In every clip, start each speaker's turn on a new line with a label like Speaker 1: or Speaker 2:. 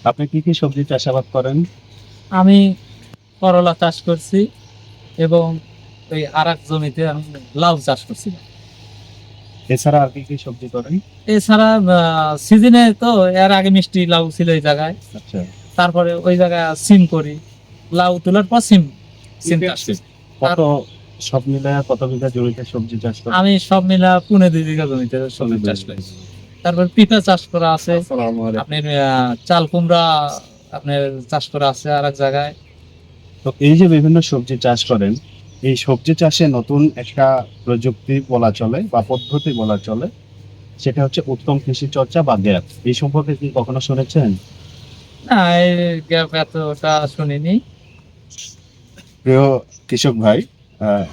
Speaker 1: আপনি কি কি সবজি চাষাবাদ করেন?
Speaker 2: আমি করলা চাষ করছি এবং ওই আরেক জমিতে আমি লাউ চাষ করছিলাম।
Speaker 1: এছাড়া আর কি কি সবজি করেন?
Speaker 2: এছাড়া সিজনে তো এর আগে মিষ্টি লাউ ছিল এই জায়গায়,
Speaker 1: আচ্ছা।
Speaker 2: তারপরে ওই জায়গায় সিম করি, লাউ তোলার পর সিম সিম চাষ করি। তার
Speaker 1: কত সব মিলায় কত বিঘা জমিতে সবজি চাষ করেন?
Speaker 2: আমি সব মিলা 2.5 বিঘা জমিতে সবজি চাষ করি। তারপর পিঁপা চাষ করা আছে,
Speaker 1: আসসালামু আলাইকুম।
Speaker 2: আপনার চাল কুমড়া আপনার চাষ করা আছে আর এক জায়গায়।
Speaker 1: তো এই যে বিভিন্ন সবজি চাষ করেন, এই সবজি চাষে নতুন একটা প্রযুক্তি বলা চলে বা পদ্ধতি বলা চলে, সেটা হচ্ছে উত্তম কৃষি চর্চা বা গ্যাপ। এই সম্পর্কে কি কখনো শুনেছেন?
Speaker 2: না, এই গ্যাপ এতটা শুনিনি।
Speaker 1: প্রিয় কৃষক ভাই,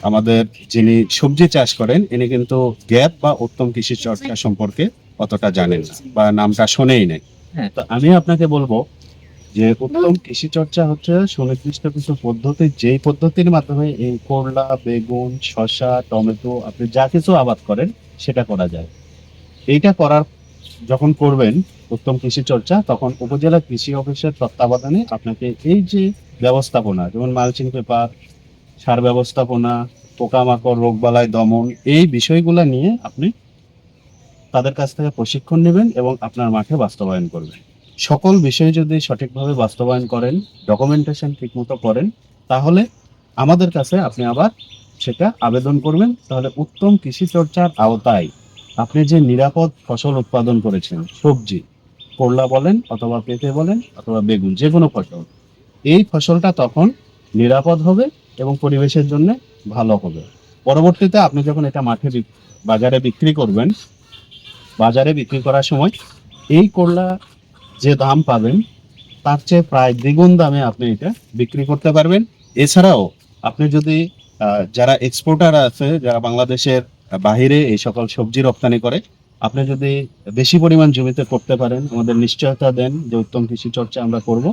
Speaker 1: আমাদের যিনি সবজি চাষ করেন ইনি কিন্তু গ্যাপ বা উত্তম কৃষি চর্চা সম্পর্কে অতটা জানেন না বা নামটা শোনেই নাই।
Speaker 2: হ্যাঁ,
Speaker 1: তো আমি আপনাকে বলবো যে উত্তম কৃষি চর্চা হচ্ছে সুনির্দিষ্ট কিছু পদ্ধতি, যেই পদ্ধতির মাধ্যমে এই করলা, বেগুন, শসা, টমেটো আপনি যা কিছু আবাদ করেন সেটা করা যায়। এইটা করার যখন করবেন উত্তম কৃষি চর্চা, তখন উপজেলা কৃষি অফিসের তত্ত্বাবধানে আপনাকে এই যে ব্যবস্থাপনা, যেমন মালচিং পেপার, সার ব্যবস্থাপনা, পোকামাকড়, রোগবালাই দমন, এই বিষয়গুলো নিয়ে আপনি তাদের কাছ থেকে প্রশিক্ষণ নেবেন এবং আপনার মাঠে বাস্তবায়ন করবেন। সকল বিষয় যদি সঠিকভাবে বাস্তবায়ন করেন, ডকুমেন্টেশন ঠিকমতো করেন, তাহলে আমাদের কাছে আপনি আবার সেটা আবেদন করবেন। তাহলে উত্তম কৃষি চর্চার আওতায় আপনি যে নিরাপদ ফসল উৎপাদন করেছেন, সবজি, করলা বলেন অথবা পেঁপে বলেন অথবা বেগুন, যে কোনো ফসল, এই ফসলটা তখন নিরাপদ হবে এবং পরিবেশের জন্য ভালো হবে। পরবর্তীতে আপনি যখন এটা বাজারে বিক্রি করবেন, বাজারে বিক্রি করার সময় এই করলা যে দাম পাবেন তার চেয়ে প্রায় দ্বিগুণ দামে আপনি এটা বিক্রি করতে পারবেন। এছাড়াও আপনি যদি যারা এক্সপোর্টার আছে, যারা বাংলাদেশের বাহিরে এই সকল সবজি রপ্তানি করে, আপনি যদি বেশি পরিমাণ জমিতে করতে পারেন, আমাদের নিশ্চয়তা দেন যে উত্তম কৃষি চর্চা আমরা করব,